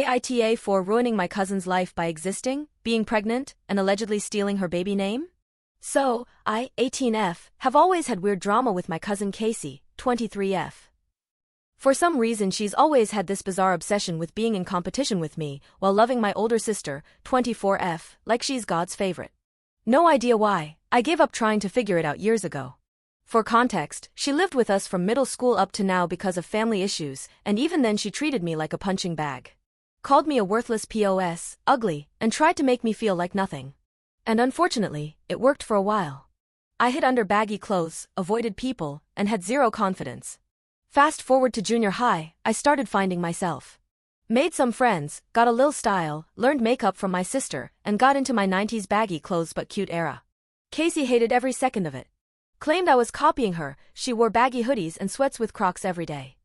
AITA for ruining my cousin's life by existing, being pregnant, and allegedly stealing her baby name? So, I, 18F, have always had weird drama with my cousin Casey, 23F. For some reason she's always had this bizarre obsession with being in competition with me, while loving my older sister, 24F, like she's God's favorite. No idea why, I gave up trying to figure it out years ago. For context, she lived with us from middle school up to now because of family issues, and even then she treated me like a punching bag. Called me a worthless POS, ugly, and tried to make me feel like nothing. And unfortunately, it worked for a while. I hid under baggy clothes, avoided people, and had zero confidence. Fast forward to junior high, I started finding myself. Made some friends, got a little style, learned makeup from my sister, and got into my 90s baggy clothes but cute era. Casey hated every second of it. Claimed I was copying her, she wore baggy hoodies and sweats with Crocs every day.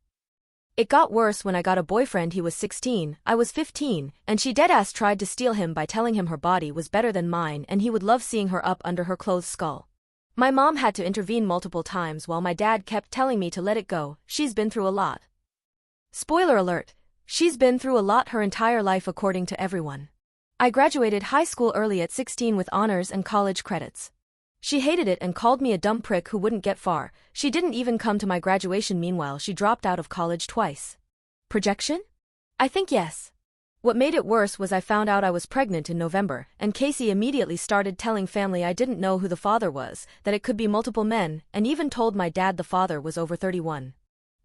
It got worse when I got a boyfriend. He was 16, I was 15, and she deadass tried to steal him by telling him her body was better than mine and he would love seeing her up under her clothes skull. My mom had to intervene multiple times while my dad kept telling me to let it go. She's been through a lot. Spoiler alert, she's been through a lot her entire life according to everyone. I graduated high school early at 16 with honors and college credits. She hated it and called me a dumb prick who wouldn't get far. She didn't even come to my graduation. Meanwhile, she dropped out of college twice. Projection? I think yes. What made it worse was I found out I was pregnant in November, and Casey immediately started telling family I didn't know who the father was, that it could be multiple men, and even told my dad the father was over 31.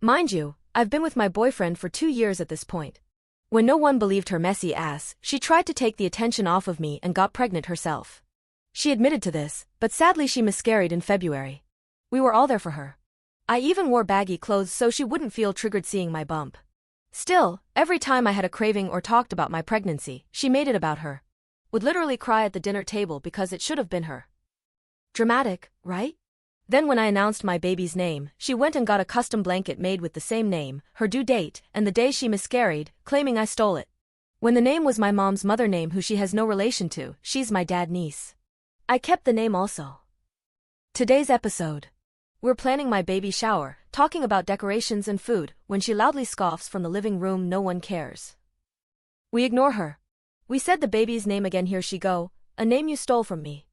Mind you, I've been with my boyfriend for 2 years at this point. When no one believed her messy ass, she tried to take the attention off of me and got pregnant herself. She admitted to this, but sadly she miscarried in February. We were all there for her. I even wore baggy clothes so she wouldn't feel triggered seeing my bump. Still, every time I had a craving or talked about my pregnancy, she made it about her. Would literally cry at the dinner table because it should have been her. Dramatic, right? Then when I announced my baby's name, she went and got a custom blanket made with the same name, her due date, and the day she miscarried, claiming I stole it. When the name was my mom's mother name who she has no relation to. She's my dad's niece. I kept the name also. Today's episode. We're planning my baby shower, talking about decorations and food, when she loudly scoffs from the living room. No one cares. We ignore her. We said the baby's name again. Here she go, a name you stole from me.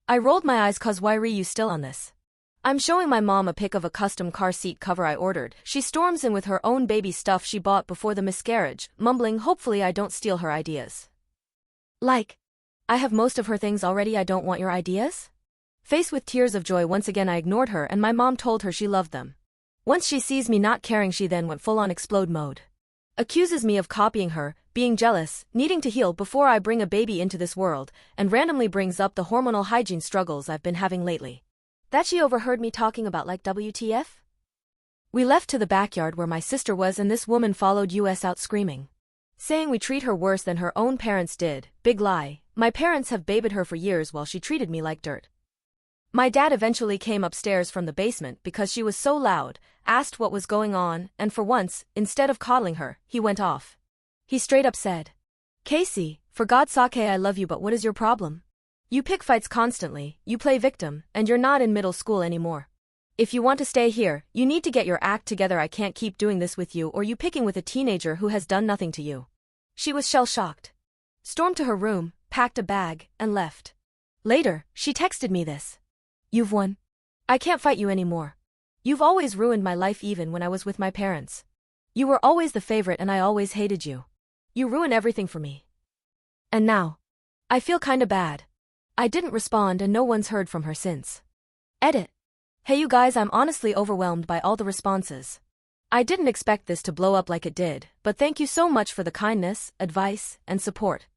I rolled my eyes cause why re you still on this? I'm showing my mom a pic of a custom car seat cover I ordered. She storms in with her own baby stuff she bought before the miscarriage, mumbling hopefully I don't steal her ideas. Like, I have most of her things already. I don't want your ideas? Faced with tears of joy once again I ignored her and my mom told her she loved them. Once she sees me not caring she then went full on explode mode. Accuses me of copying her, being jealous, needing to heal before I bring a baby into this world, and randomly brings up the hormonal hygiene struggles I've been having lately. That she overheard me talking about like WTF? We left to the backyard where my sister was and this woman followed us out screaming. Saying we treat her worse than her own parents did. Big lie. My parents have babied her for years while she treated me like dirt. My dad eventually came upstairs from the basement because she was so loud, asked what was going on, and for once, instead of coddling her, he went off. He straight up said, "Casey, for God's sake I love you but what is your problem? You pick fights constantly, you play victim, and you're not in middle school anymore. If you want to stay here, you need to get your act together. I can't keep doing this with you or you picking with a teenager who has done nothing to you." She was shell-shocked. Stormed to her room, packed a bag, and left. Later, she texted me this. "You've won. I can't fight you anymore. You've always ruined my life even when I was with my parents. You were always the favorite and I always hated you. You ruin everything for me. And now, I feel kinda bad." I didn't respond and no one's heard from her since. Edit. Hey you guys, I'm honestly overwhelmed by all the responses. I didn't expect this to blow up like it did, but thank you so much for the kindness, advice, and support.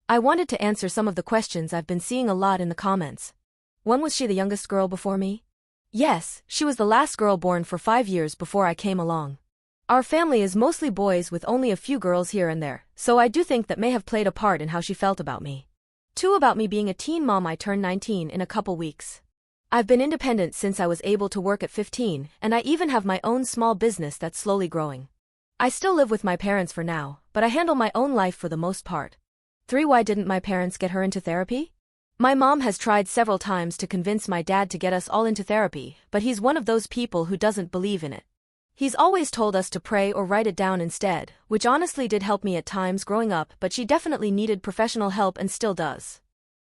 I wanted to answer some of the questions I've been seeing a lot in the comments. One, was she the youngest girl before me? Yes, she was the last girl born for 5 years before I came along. Our family is mostly boys with only a few girls here and there, so I do think that may have played a part in how she felt about me. 2, about me being a teen mom. I turn 19 in a couple weeks. I've been independent since I was able to work at 15, and I even have my own small business that's slowly growing. I still live with my parents for now, but I handle my own life for the most part. 3, why didn't my parents get her into therapy? My mom has tried several times to convince my dad to get us all into therapy, but he's one of those people who doesn't believe in it. He's always told us to pray or write it down instead, which honestly did help me at times growing up, but she definitely needed professional help and still does.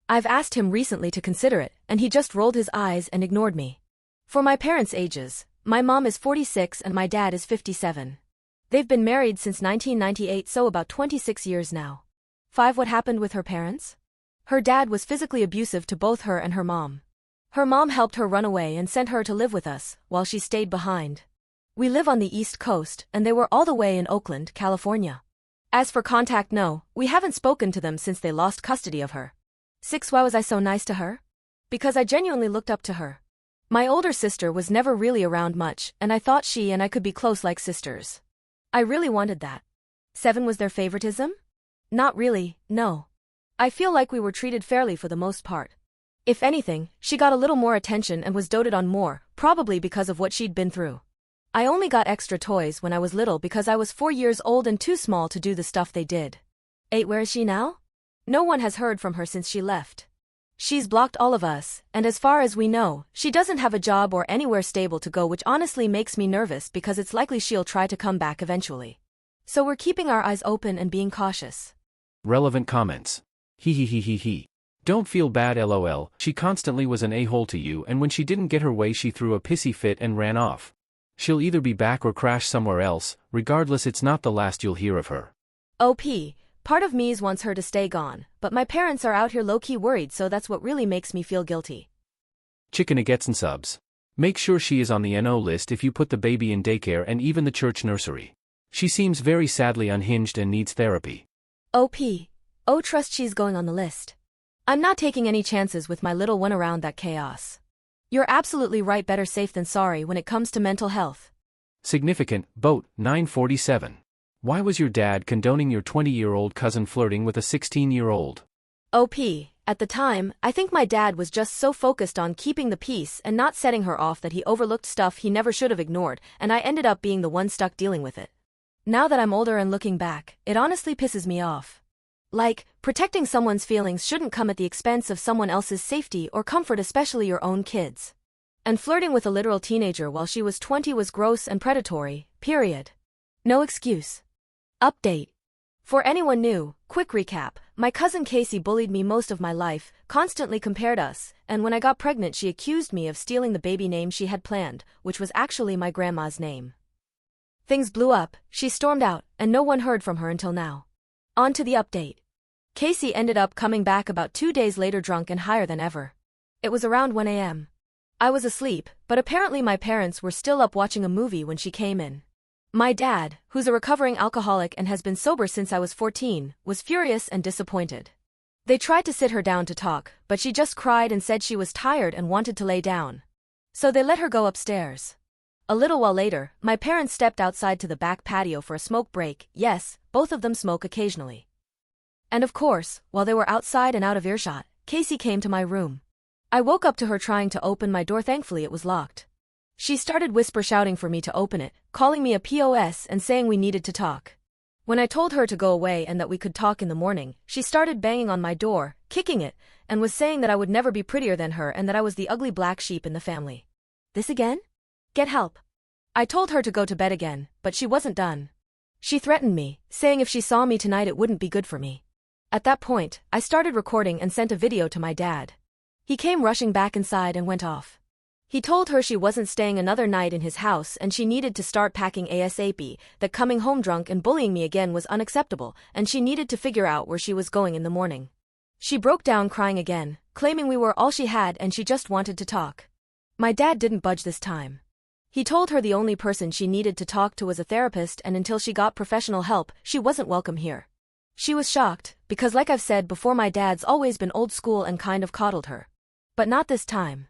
I've asked him recently to consider it, and he just rolled his eyes and ignored me. For my parents' ages, my mom is 46 and my dad is 57. They've been married since 1998, so about 26 years now. 5. What happened with her parents? Her dad was physically abusive to both her and her mom. Her mom helped her run away and sent her to live with us, while she stayed behind. We live on the East Coast, and they were all the way in Oakland, California. As for contact, no, we haven't spoken to them since they lost custody of her. 6. Why was I so nice to her? Because I genuinely looked up to her. My older sister was never really around much, and I thought she and I could be close like sisters. I really wanted that. 7. Was there favoritism? Not really, no. I feel like we were treated fairly for the most part. If anything, she got a little more attention and was doted on more, probably because of what she'd been through. I only got extra toys when I was little because I was 4 years old and too small to do the stuff they did. 8. Where is she now? No one has heard from her since she left. She's blocked all of us, and as far as we know, she doesn't have a job or anywhere stable to go, which honestly makes me nervous because it's likely she'll try to come back eventually. So we're keeping our eyes open and being cautious. Relevant comments. He. Don't feel bad, lol. She constantly was an a-hole to you, and when she didn't get her way she threw a pissy fit and ran off. She'll either be back or crash somewhere else. Regardless, it's not the last you'll hear of her. OP. Part of me wants her to stay gone, but my parents are out here low-key worried, so that's what really makes me feel guilty. Chicken Nuggets and subs. Make sure she is on the NO list if you put the baby in daycare and even the church nursery. She seems very sadly unhinged and needs therapy. OP. Oh, trust she's going on the list. I'm not taking any chances with my little one around that chaos. You're absolutely right, better safe than sorry when it comes to mental health. Significant, Boat, 947. Why was your dad condoning your 20-year-old cousin flirting with a 16-year-old? OP. At the time, I think my dad was just so focused on keeping the peace and not setting her off that he overlooked stuff he never should have ignored, and I ended up being the one stuck dealing with it. Now that I'm older and looking back, it honestly pisses me off. Like, protecting someone's feelings shouldn't come at the expense of someone else's safety or comfort, especially your own kids. And flirting with a literal teenager while she was 20 was gross and predatory, period. No excuse. Update. For anyone new, quick recap, my cousin Casey bullied me most of my life, constantly compared us, and when I got pregnant she accused me of stealing the baby name she had planned, which was actually my grandma's name. Things blew up, she stormed out, and no one heard from her until now. On to the update. Casey ended up coming back about 2 days later drunk and higher than ever. It was around 1 a.m. I was asleep, but apparently my parents were still up watching a movie when she came in. My dad, who's a recovering alcoholic and has been sober since I was 14, was furious and disappointed. They tried to sit her down to talk, but she just cried and said she was tired and wanted to lay down. So they let her go upstairs. A little while later, my parents stepped outside to the back patio for a smoke break. Yes, both of them smoke occasionally. And of course, while they were outside and out of earshot, Casey came to my room. I woke up to her trying to open my door. Thankfully it was locked. She started whisper shouting for me to open it, calling me a POS and saying we needed to talk. When I told her to go away and that we could talk in the morning, she started banging on my door, kicking it, and was saying that I would never be prettier than her and that I was the ugly black sheep in the family. This again? Get help. I told her to go to bed again, but she wasn't done. She threatened me, saying if she saw me tonight it wouldn't be good for me. At that point, I started recording and sent a video to my dad. He came rushing back inside and went off. He told her she wasn't staying another night in his house and she needed to start packing ASAP, that coming home drunk and bullying me again was unacceptable, and she needed to figure out where she was going in the morning. She broke down crying again, claiming we were all she had and she just wanted to talk. My dad didn't budge this time. He told her the only person she needed to talk to was a therapist, and until she got professional help, she wasn't welcome here. She was shocked, because like I've said before, my dad's always been old school and kind of coddled her. But not this time.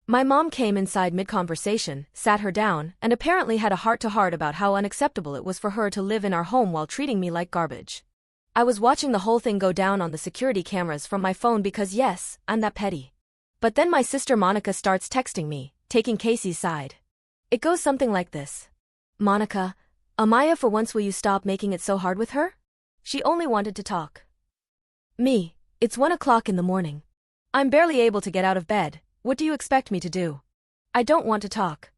My mom came inside mid-conversation, sat her down, and apparently had a heart-to-heart about how unacceptable it was for her to live in our home while treating me like garbage. I was watching the whole thing go down on the security cameras from my phone because yes, I'm that petty. But then my sister Monica starts texting me, taking Casey's side. It goes something like this. Monica, Amaya, for once will you stop making it so hard with her? She only wanted to talk. Me, it's 1 o'clock in the morning. I'm barely able to get out of bed. What do you expect me to do? I don't want to talk.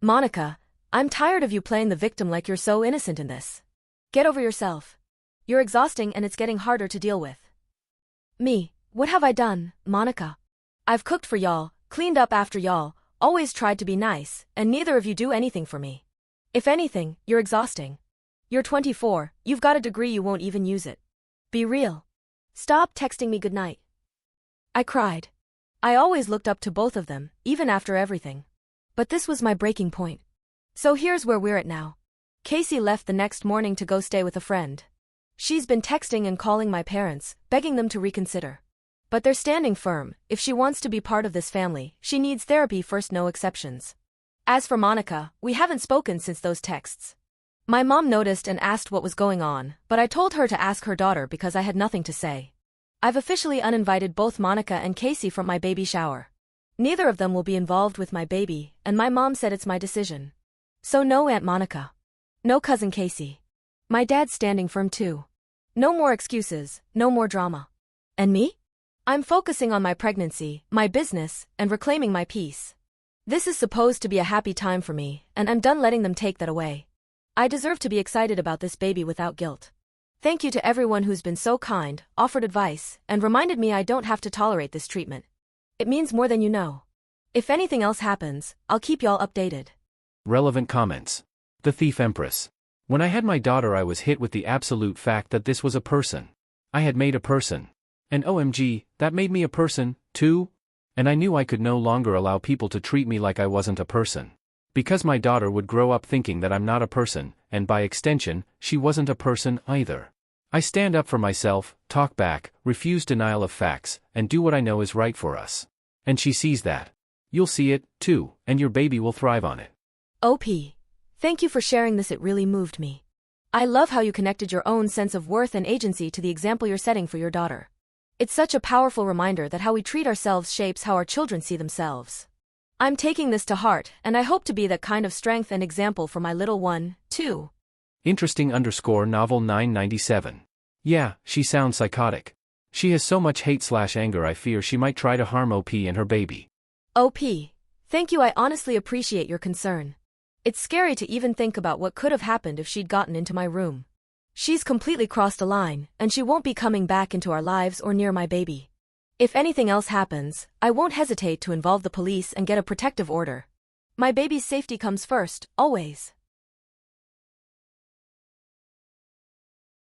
Monica, I'm tired of you playing the victim like you're so innocent in this. Get over yourself. You're exhausting and it's getting harder to deal with. Me, what have I done, Monica? I've cooked for y'all, cleaned up after y'all, always tried to be nice, and neither of you do anything for me. If anything, you're exhausting. You're 24, you've got a degree, you won't even use it. Be real. Stop texting me goodnight. I cried. I always looked up to both of them, even after everything. But this was my breaking point. So here's where we're at now. Casey left the next morning to go stay with a friend. She's been texting and calling my parents, begging them to reconsider. But they're standing firm. If she wants to be part of this family, she needs therapy first, no exceptions. As for Monica, we haven't spoken since those texts. My mom noticed and asked what was going on, but I told her to ask her daughter because I had nothing to say. I've officially uninvited both Monica and Casey from my baby shower. Neither of them will be involved with my baby, and my mom said it's my decision. So no Aunt Monica. No Cousin Casey. My dad's standing firm too. No more excuses, no more drama. And me? I'm focusing on my pregnancy, my business, and reclaiming my peace. This is supposed to be a happy time for me, and I'm done letting them take that away. I deserve to be excited about this baby without guilt. Thank you to everyone who's been so kind, offered advice, and reminded me I don't have to tolerate this treatment. It means more than you know. If anything else happens, I'll keep y'all updated. Relevant comments. The Thief Empress. When I had my daughter, I was hit with the absolute fact that this was a person. I had made a person. And OMG, that made me a person, too? And I knew I could no longer allow people to treat me like I wasn't a person. Because my daughter would grow up thinking that I'm not a person, and by extension, she wasn't a person either. I stand up for myself, talk back, refuse denial of facts, and do what I know is right for us. And she sees that. You'll see it, too, and your baby will thrive on it. OP. Thank you for sharing this, it really moved me. I love how you connected your own sense of worth and agency to the example you're setting for your daughter. It's such a powerful reminder that how we treat ourselves shapes how our children see themselves. I'm taking this to heart, and I hope to be that kind of strength and example for my little one, too. Interesting_novel 997. Yeah, she sounds psychotic. She has so much hate/anger I fear she might try to harm OP and her baby. OP. Thank you, I honestly appreciate your concern. It's scary to even think about what could have happened if she'd gotten into my room. She's completely crossed a line, and she won't be coming back into our lives or near my baby. If anything else happens, I won't hesitate to involve the police and get a protective order. My baby's safety comes first, always.